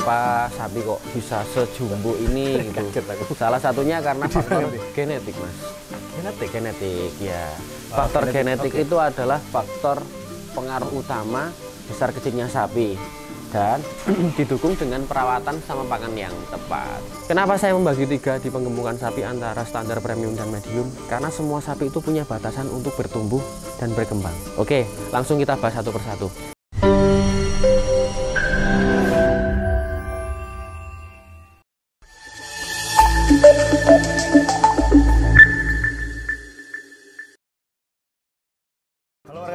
kenapa sapi kok bisa sejumbo ini gitu. Salah satunya karena faktor genetik, Mas. Genetik ya. Faktor genetik itu adalah faktor pengaruh utama besar kecilnya sapi dan didukung dengan perawatan sama pakan yang tepat. Kenapa saya membagi 3 di penggemukan sapi antara standar, premium, dan medium? Karena semua sapi itu punya batasan untuk bertumbuh dan berkembang. Oke, langsung kita bahas satu persatu.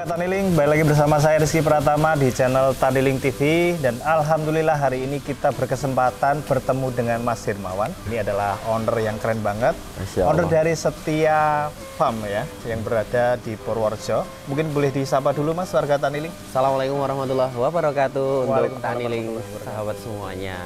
Taniling, balik lagi bersama saya Rizky Pratama di channel Taniling TV. Dan alhamdulillah hari ini kita berkesempatan bertemu dengan Mas Hirmawan. Ini adalah owner yang keren banget, owner dari Setia Farm ya, yang berada di Purworejo. Mungkin boleh disapa dulu Mas, warga Taniling. Assalamualaikum warahmatullahi wabarakatuh untuk Taniling sahabat semuanya.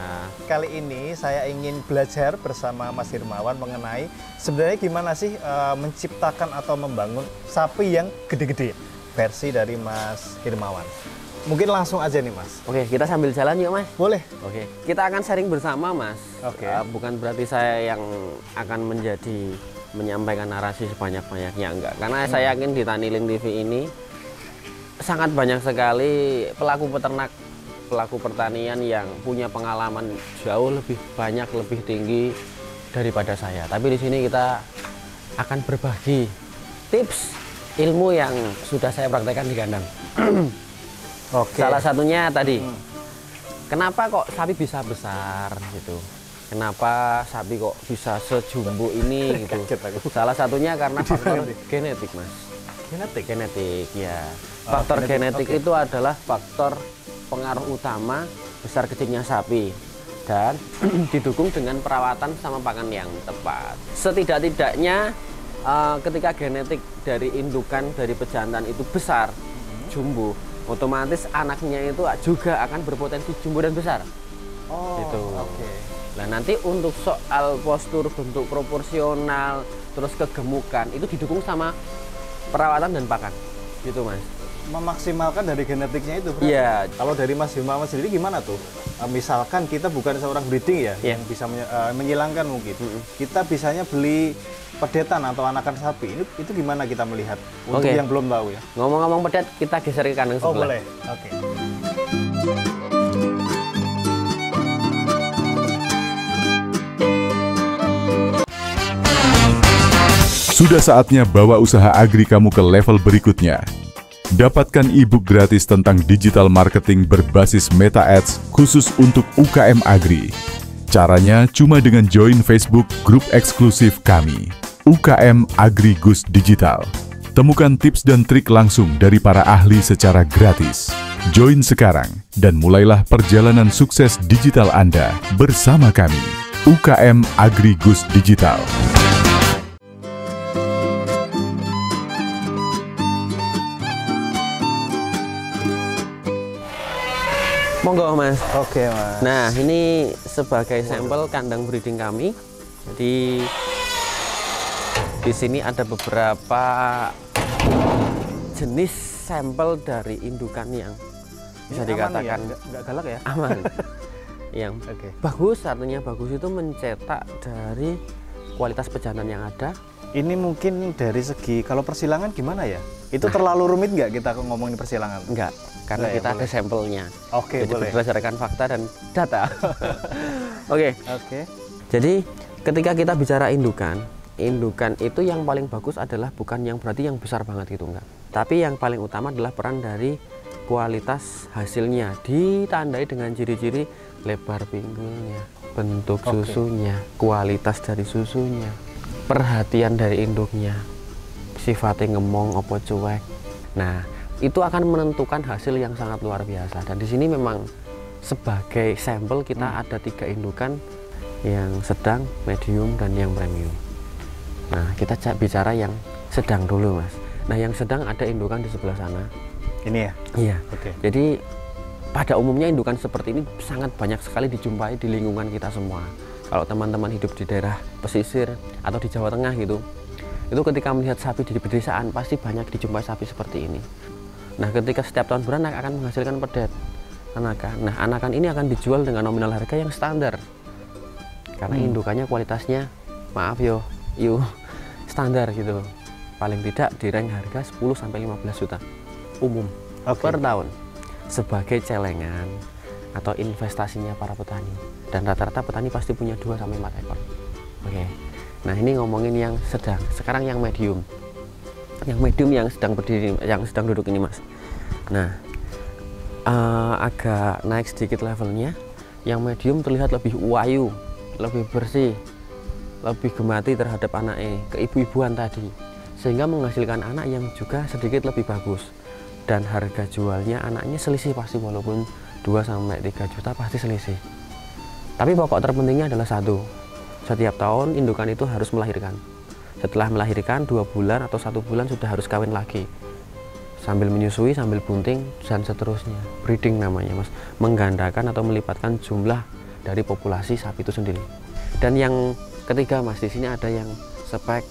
Kali ini saya ingin belajar bersama Mas Hirmawan mengenai sebenarnya gimana sih menciptakan atau membangun sapi yang gede-gede, versi dari Mas Hirmawan. Mungkin langsung aja nih Mas. Oke, kita sambil jalan yuk Mas. Boleh. Oke, kita akan sharing bersama Mas. Oke. Bukan berarti saya yang akan menyampaikan narasi sebanyak-banyaknya, enggak. Karena saya yakin di Taniling TV ini sangat banyak sekali pelaku peternak, pelaku pertanian yang punya pengalaman jauh lebih banyak, lebih tinggi daripada saya. Tapi di sini kita akan berbagi tips ilmu yang sudah saya praktekkan di kandang. Oke. Salah satunya tadi, kenapa kok sapi bisa besar gitu? Kenapa sapi kok bisa sejumbo ini gitu? Salah satunya karena faktor genetik, Mas. Genetik ya. Faktor genetik itu adalah faktor pengaruh utama besar kecilnya sapi dan didukung dengan perawatan sama pakan yang tepat. Setidak-tidaknya ketika genetik dari indukan, dari pejantan itu besar, jumbo, otomatis anaknya itu juga akan berpotensi jumbo dan besar. Gitu. Oke. Nah nanti untuk soal postur, bentuk proporsional, terus kegemukan itu didukung sama perawatan dan pakan, gitu Mas. Memaksimalkan dari genetiknya itu. Iya. Kalau dari Mas Hirmawan sendiri gimana tuh? Misalkan kita bukan seorang breeding ya, yang bisa menyilangkan mungkin. Kita bisanya beli pedetan atau anakan sapi. Itu gimana kita melihat untuk yang belum tahu ya? Ngomong-ngomong pedet, kita geser ke kandang sebelah. Oh boleh. Oke. Sudah saatnya bawa usaha agri kamu ke level berikutnya. Dapatkan e-book gratis tentang digital marketing berbasis Meta Ads khusus untuk UKM Agri. Caranya cuma dengan join Facebook grup eksklusif kami, UKM Agri Gus Digital. Temukan tips dan trik langsung dari para ahli secara gratis. Join sekarang dan mulailah perjalanan sukses digital Anda bersama kami, UKM Agri Gus Digital. Monggo Mas. Oke Mas. Nah ini sebagai sampel kandang breeding kami. Jadi di sini ada beberapa jenis sampel dari indukan yang bisa dikatakan nggak galak ya? Aman. Yang bagus, artinya bagus itu mencetak dari kualitas pejantan yang ada. Ini mungkin dari segi kalau persilangan gimana ya? Itu terlalu rumit nggak kita ngomongin persilangan? Enggak, karena kita ada sampelnya. Oke, jadi boleh. berdasarkan fakta dan data. Oke. Oke. Jadi ketika kita bicara indukan itu yang paling bagus adalah bukan yang berarti yang besar banget gitu, enggak. Tapi yang paling utama adalah peran dari kualitas hasilnya, ditandai dengan ciri-ciri lebar pinggulnya, bentuk susunya, kualitas dari susunya, perhatian dari induknya, sifatnya ngemong opo cuek. Nah, itu akan menentukan hasil yang sangat luar biasa. Dan di sini memang sebagai sampel kita ada 3 indukan, yang sedang, medium, dan yang premium. Nah, kita bicara yang sedang dulu, Mas. Nah, yang sedang ada indukan di sebelah sana. Ini ya? Iya. Jadi pada umumnya indukan seperti ini sangat banyak sekali dijumpai di lingkungan kita semua. Kalau teman-teman hidup di daerah pesisir atau di Jawa Tengah gitu, itu ketika melihat sapi di pedesaan pasti banyak dijumpai sapi seperti ini. Nah, ketika setiap tahun beranak akan menghasilkan pedet. anakan. Nah, anakan ini akan dijual dengan nominal harga yang standar karena indukannya kualitasnya standar gitu, paling tidak di rank harga 10-15 juta umum per tahun sebagai celengan atau investasinya para petani, dan rata-rata petani pasti punya 2-4 ekor. Nah, ini ngomongin yang sedang. Sekarang yang medium yang sedang berdiri, yang sedang duduk ini Mas. Nah, agak naik sedikit levelnya. Yang medium terlihat lebih wayu, lebih bersih, lebih gemati terhadap anaknya, keibu-ibuan tadi, sehingga menghasilkan anak yang juga sedikit lebih bagus. Dan harga jualnya anaknya selisih pasti, walaupun 2-3 juta pasti selisih. Tapi pokok terpentingnya adalah satu, setiap tahun indukan itu harus melahirkan. Setelah melahirkan 2 bulan atau 1 bulan sudah harus kawin lagi, sambil menyusui, sambil bunting, dan seterusnya. Breeding namanya Mas, menggandakan atau melipatkan jumlah dari populasi sapi itu sendiri. Dan yang ketiga Mas, di sini ada yang spek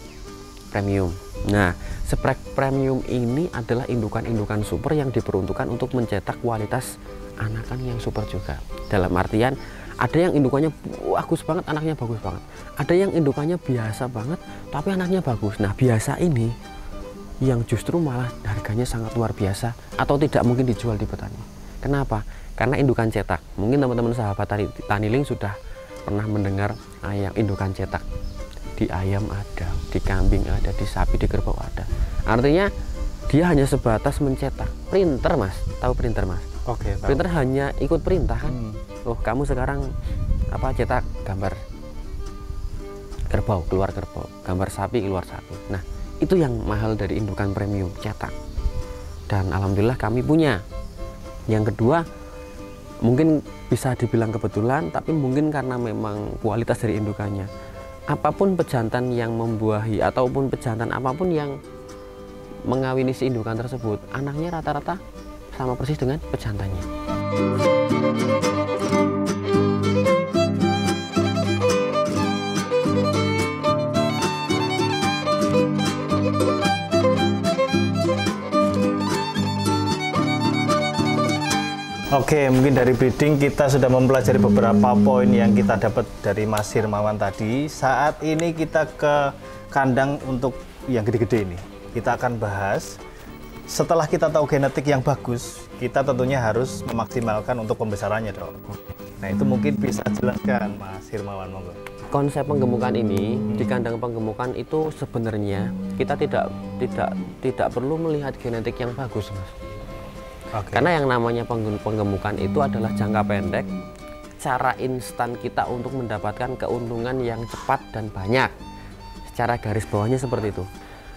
premium. Nah, spek premium ini adalah indukan-indukan super yang diperuntukkan untuk mencetak kualitas anakan yang super juga. Dalam artian, ada yang indukannya bagus banget, anaknya bagus banget. Ada yang indukannya biasa banget, tapi anaknya bagus. Nah, biasa ini yang justru malah harganya sangat luar biasa atau tidak mungkin dijual di petani. Kenapa? Karena indukan cetak. Mungkin teman-teman sahabat Taniling sudah pernah mendengar ayam indukan cetak. Di ayam ada, di kambing ada, di sapi, di kerbau ada. Artinya dia hanya sebatas mencetak. Printer Mas, tahu printer Mas? Oke, tahu. Printer hanya ikut perintah kan. Oh, kamu sekarang cetak gambar kerbau, keluar kerbau, gambar sapi, keluar sapi. Nah, itu yang mahal dari indukan premium cetak, dan alhamdulillah kami punya. Yang kedua, mungkin bisa dibilang kebetulan, tapi mungkin karena memang kualitas dari indukannya. Apapun pejantan yang membuahi ataupun pejantan apapun yang mengawini si indukan tersebut, anaknya rata-rata sama persis dengan pejantannya. Oke, mungkin dari breeding kita sudah mempelajari beberapa poin yang kita dapat dari Mas Hirmawan tadi. Saat ini kita ke kandang untuk yang gede-gede ini. Kita akan bahas, setelah kita tahu genetik yang bagus, kita tentunya harus memaksimalkan untuk pembesarannya dong. Nah, itu mungkin bisa jelaskan Mas Hirmawan, monggo. Konsep penggemukan ini di kandang penggemukan itu sebenarnya kita tidak perlu melihat genetik yang bagus Mas. Karena yang namanya penggemukan itu adalah jangka pendek, cara instan kita untuk mendapatkan keuntungan yang cepat dan banyak. Secara garis bawahnya seperti itu.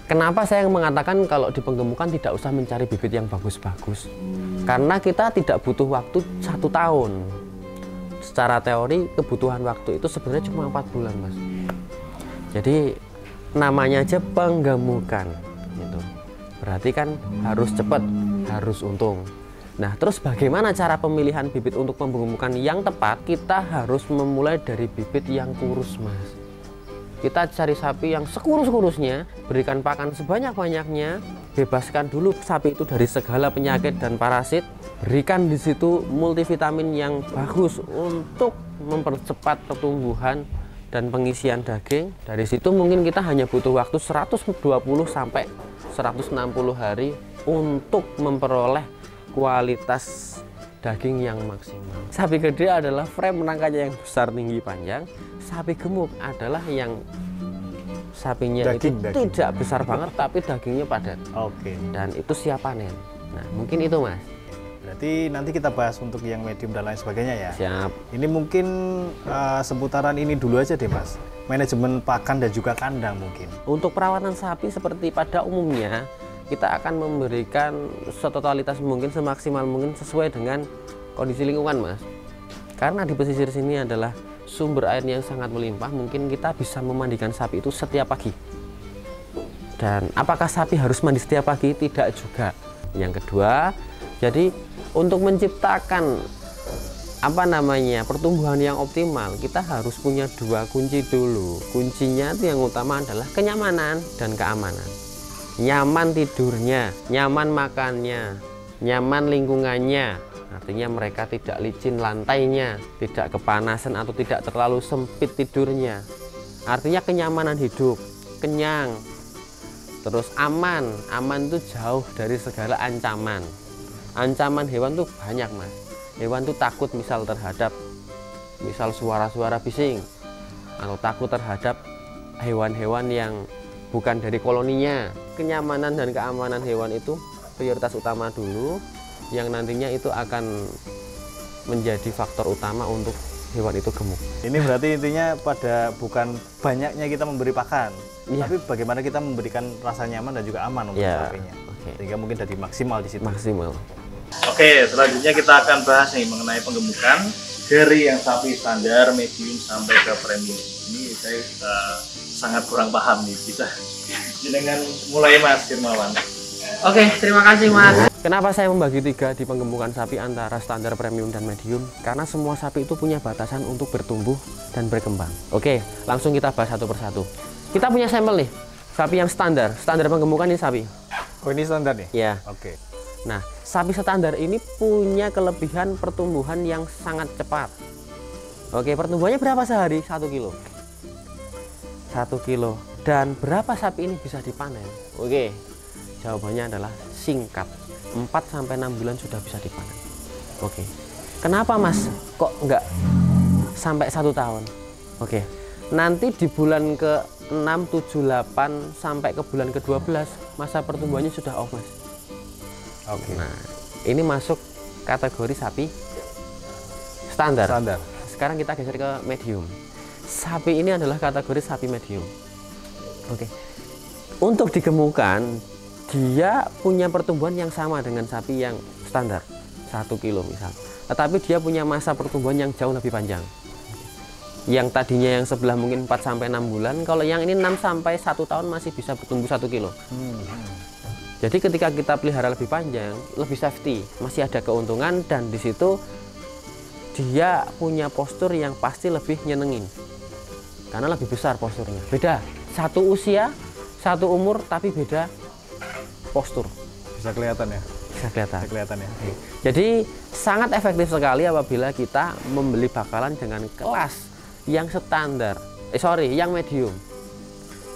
Kenapa saya mengatakan kalau di penggemukan tidak usah mencari bibit yang bagus-bagus? Karena kita tidak butuh waktu 1 tahun. Secara teori kebutuhan waktu itu sebenarnya cuma 4 bulan Mas. Jadi namanya aja penggemukan gitu. Berarti kan harus cepat, harus untung. Nah, terus bagaimana cara pemilihan bibit untuk penggemukan yang tepat? Kita harus memulai dari bibit yang kurus Mas. Kita cari sapi yang sekurus-kurusnya, berikan pakan sebanyak-banyaknya, bebaskan dulu sapi itu dari segala penyakit dan parasit, berikan di situ multivitamin yang bagus untuk mempercepat pertumbuhan dan pengisian daging. Dari situ mungkin kita hanya butuh waktu 120 sampai 160 hari untuk memperoleh kualitas daging yang maksimal. Sapi gede adalah frame rangkanya yang besar, tinggi, panjang. Sapi gemuk adalah yang sapinya itu tidak besar banget tapi dagingnya padat. Dan itu siap panen. Nah, mungkin itu Mas. Berarti nanti kita bahas untuk yang medium dan lain sebagainya ya. Siap. Ini mungkin seputaran ini dulu aja deh Mas. Manajemen pakan dan juga kandang mungkin. Untuk perawatan sapi seperti pada umumnya, kita akan memberikan setotalitas mungkin, semaksimal mungkin sesuai dengan kondisi lingkungan Mas. Karena di pesisir sini adalah sumber air yang sangat melimpah, mungkin kita bisa memandikan sapi itu setiap pagi. Dan apakah sapi harus mandi setiap pagi? Tidak juga. Yang kedua, jadi untuk menciptakan pertumbuhan yang optimal, kita harus punya 2 kunci dulu. Kuncinya itu yang utama adalah kenyamanan dan keamanan. Nyaman tidurnya, nyaman makannya, nyaman lingkungannya. Artinya mereka tidak licin lantainya, tidak kepanasan atau tidak terlalu sempit tidurnya. Artinya kenyamanan hidup, kenyang, terus aman. Aman itu jauh dari segala ancaman. Ancaman hewan tuh banyak, Mas. Hewan tuh takut misal terhadap suara-suara bising, atau takut terhadap hewan-hewan yang bukan dari koloninya. Kenyamanan dan keamanan hewan itu prioritas utama dulu, yang nantinya itu akan menjadi faktor utama untuk hewan itu gemuk. Ini berarti intinya pada bukan banyaknya kita memberi pakan, Iya. tapi bagaimana kita memberikan rasa nyaman dan juga aman untuk Iya. sapinya. Oke. Sehingga mungkin jadi maksimal di situ. Maksimal. Oke, selanjutnya kita akan bahas nih mengenai penggemukan dari yang sapi standar, medium sampai ke premium. Ini saya sangat kurang paham nih, bisa dengan mulai Mas Firmawan. Oke, terima kasih Mas. Kenapa saya membagi 3 di penggemukan sapi antara standar, premium, dan medium? Karena semua sapi itu punya batasan untuk bertumbuh dan berkembang. Oke, langsung kita bahas satu persatu. Kita punya sampel nih, sapi yang standar. Standar penggemukan ini sapi. Oh, ini standar nih? Ya. Oke. Nah, sapi standar ini punya kelebihan pertumbuhan yang sangat cepat. Oke, pertumbuhannya berapa sehari? 1 kilo. 1 kilo. Dan berapa sapi ini bisa dipanen? Oke, jawabannya adalah singkat. 4-6 bulan sudah bisa dipanen. Oke. Kenapa Mas? Kok enggak sampai 1 tahun? Oke. Nanti di bulan ke-6, 7, 8 sampai ke bulan ke-12 masa pertumbuhannya sudah off, Mas. Oke. Nah, ini masuk kategori sapi standar. Standar. Sekarang kita geser ke medium. Sapi ini adalah kategori sapi medium. Oke. Untuk digemukkan, dia punya pertumbuhan yang sama dengan sapi yang standar, 1 kilo misal. Tetapi dia punya masa pertumbuhan yang jauh lebih panjang. Yang tadinya yang sebelah mungkin 4-6 bulan, kalau yang ini 6-1 tahun masih bisa bertumbuh 1 kilo. Jadi ketika kita pelihara lebih panjang, lebih safety, masih ada keuntungan, dan di situ dia punya postur yang pasti lebih nyenengin. Karena lebih besar posturnya. Beda, satu usia, satu umur, tapi beda postur. Bisa kelihatan ya? Bisa kelihatan. Bisa kelihatan ya? Jadi sangat efektif sekali apabila kita membeli bakalan dengan kelas yang standar, yang medium.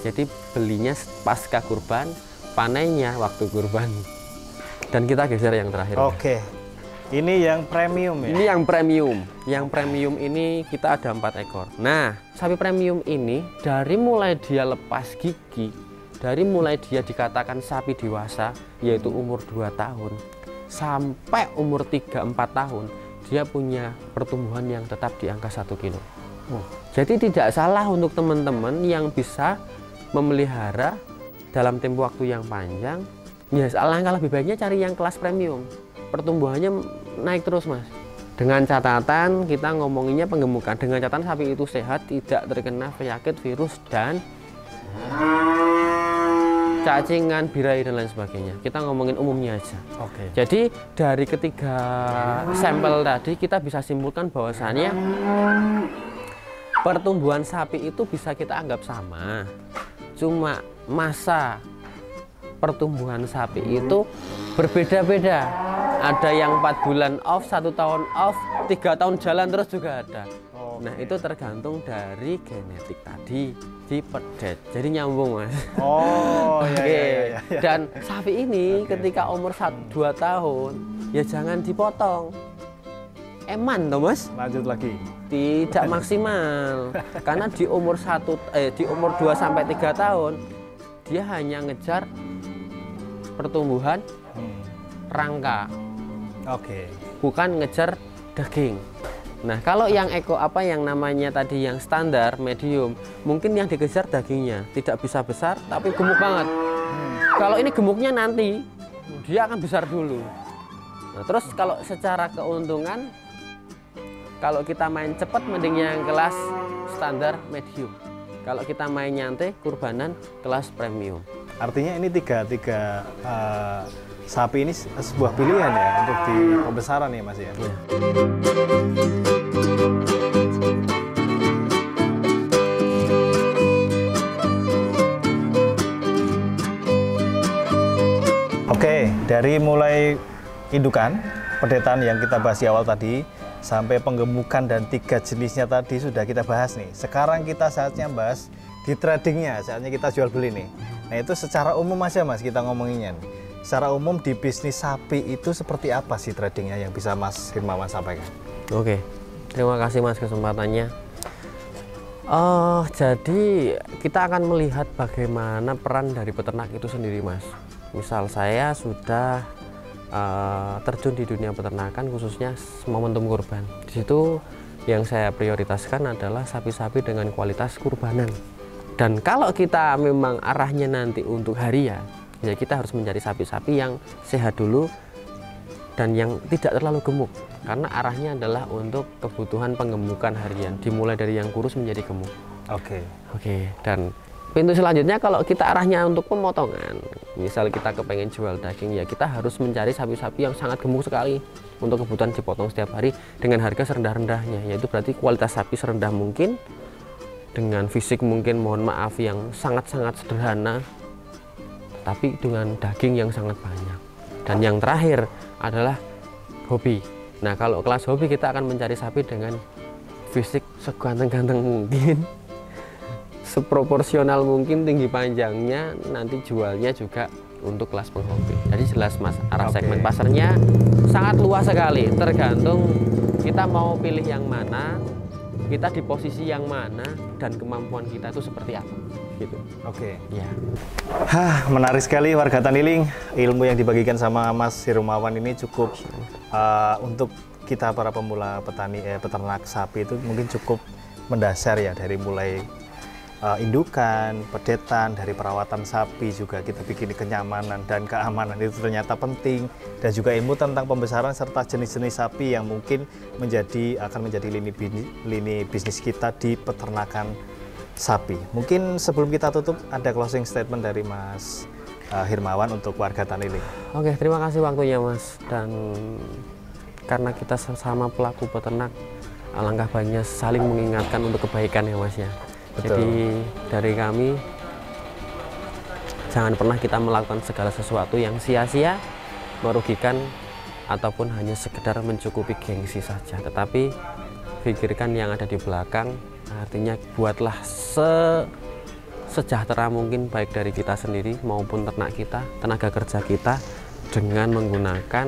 Jadi belinya pasca kurban, panennya waktu kurban. Dan kita geser yang terakhir. Oke. Ini yang premium ya? Ini yang premium. Yang premium ini kita ada 4 ekor. Nah, sapi premium ini dari mulai dia lepas gigi, dari mulai dia dikatakan sapi dewasa, yaitu umur 2 tahun, sampai umur 3-4 tahun, dia punya pertumbuhan yang tetap di angka 1 kilo. Jadi tidak salah untuk teman-teman yang bisa memelihara dalam tempo waktu yang panjang. Ya, alangkah lebih baiknya cari yang kelas premium. Pertumbuhannya naik terus, Mas. Dengan catatan kita ngomonginnya penggemukan, dengan catatan sapi itu sehat, tidak terkena penyakit, virus, dan cacingan, birahi, dan lain sebagainya. Kita ngomongin umumnya aja. Oke. Jadi dari ketiga sampel tadi kita bisa simpulkan bahwasannya pertumbuhan sapi itu bisa kita anggap sama. Cuma masa pertumbuhan sapi itu berbeda-beda. Ada yang 4 bulan off, 1 tahun off, 3 tahun jalan terus juga ada. Nah, itu tergantung dari genetik tadi di pedet. Jadi nyambung, Mas. Oh, Oke. iya. Dan sapi ini ketika umur 1-2 tahun ya jangan dipotong. Eman toh, Mas? Lanjut lagi. Tidak maksimal. Karena di umur 2 sampai 3 tahun dia hanya ngejar pertumbuhan rangka. Oke. Bukan ngejar daging. Nah, kalau yang yang namanya tadi yang standar, medium, mungkin yang dikejar dagingnya, tidak bisa besar tapi gemuk banget. Kalau ini gemuknya nanti, dia akan besar dulu. Nah, terus kalau secara keuntungan, kalau kita main cepat mending yang kelas standar medium. Kalau kita main nyantai, kurbanan kelas premium. Artinya ini tiga sapi ini sebuah pilihan ya untuk di pembesaran ya, Mas ya. Ya. Oke, dari mulai indukan Pedetan yang kita bahas di awal tadi, sampai penggemukan dan 3 jenisnya tadi sudah kita bahas nih. Sekarang kita saatnya bahas di tradingnya, saatnya kita jual beli nih. Nah itu secara umum aja Mas kita ngomonginnya nih. Secara umum di bisnis sapi itu seperti apa sih tradingnya yang bisa Mas Hirmawan sampaikan? Oke, terima kasih Mas kesempatannya. Jadi kita akan melihat bagaimana peran dari peternak itu sendiri Mas. Misal saya sudah terjun di dunia peternakan khususnya momentum kurban. Di situ yang saya prioritaskan adalah sapi-sapi dengan kualitas kurbanan. Dan kalau kita memang arahnya nanti untuk harian, ya kita harus mencari sapi-sapi yang sehat dulu dan yang tidak terlalu gemuk. Karena arahnya adalah untuk kebutuhan penggemukan harian, dimulai dari yang kurus menjadi gemuk. Oke. Dan pintu selanjutnya kalau kita arahnya untuk pemotongan, misal kita kepengen jual daging, ya kita harus mencari sapi-sapi yang sangat gemuk sekali untuk kebutuhan dipotong setiap hari dengan harga serendah-rendahnya, yaitu berarti kualitas sapi serendah mungkin dengan fisik mungkin mohon maaf yang sangat-sangat sederhana, tapi dengan daging yang sangat banyak. Dan yang terakhir adalah hobi. Nah kalau kelas hobi kita akan mencari sapi dengan fisik seganteng-ganteng mungkin, seproporsional mungkin tinggi panjangnya, nanti jualnya juga untuk kelas penghobi. Jadi jelas Mas, arah segmen pasarnya sangat luas sekali, tergantung kita mau pilih yang mana, kita di posisi yang mana, dan kemampuan kita itu seperti apa gitu. Ya. Menarik sekali warga Taniling, ilmu yang dibagikan sama Mas Hirmawan ini cukup untuk kita para pemula peternak sapi itu mungkin cukup mendasar ya, dari mulai indukan, pedetan, dari perawatan sapi juga kita bikin kenyamanan dan keamanan itu ternyata penting, dan juga ilmu tentang pembesaran serta jenis-jenis sapi yang mungkin akan menjadi lini bisnis kita di peternakan sapi. Mungkin sebelum kita tutup ada closing statement dari Mas Hirmawan untuk warga Taniling. Oke, terima kasih waktunya Mas, dan karena kita sama pelaku peternak, alangkah baiknya saling mengingatkan untuk kebaikan ya Mas ya. Betul. Jadi dari kami jangan pernah kita melakukan segala sesuatu yang sia-sia, merugikan, ataupun hanya sekedar mencukupi gengsi saja, tetapi pikirkan yang ada di belakang. Artinya buatlah sejahtera mungkin baik dari kita sendiri maupun ternak kita, tenaga kerja kita, dengan menggunakan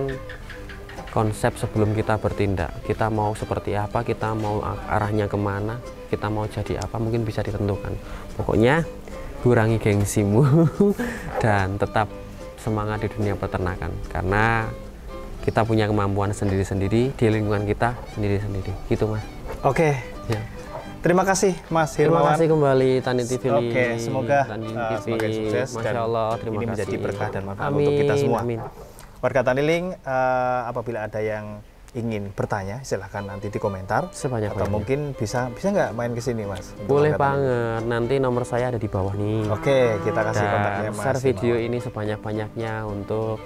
konsep sebelum kita bertindak. Kita mau seperti apa, kita mau arahnya kemana, kita mau jadi apa, mungkin bisa ditentukan. Pokoknya kurangi gengsimu dan tetap semangat di dunia peternakan, karena kita punya kemampuan sendiri-sendiri di lingkungan kita sendiri-sendiri gitu Mas. Oke ya. Terima kasih Mas Hirmawan. Terima kasih kembali Tani TV. Semoga semakin sukses. Masya Allah, terima ini kasih. Menjadi berkah dan manfaat untuk kita semua. Amin. Warga Taniling, apabila ada yang ingin bertanya, silahkan nanti di komentar. Sebanyak-banyaknya. Atau mungkin bisa nggak main ke sini Mas? Boleh banget. Nanti nomor saya ada di bawah nih. Oke, kita kasih kontaknya Mas. Share video ini sebanyak-banyaknya untuk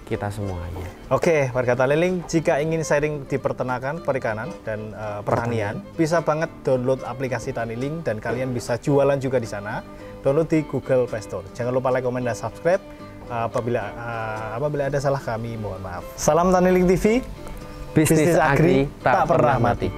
kita semuanya. Oke, warga Taniling, jika ingin sharing di peternakan, perikanan, dan pertanian, bisa banget download aplikasi Taniling dan kalian bisa jualan juga di sana. Download di Google Play Store. Jangan lupa like, komen, dan subscribe. Apabila ada salah kami mohon maaf. Salam Taniling TV. Bisnis Agri tak pernah mati.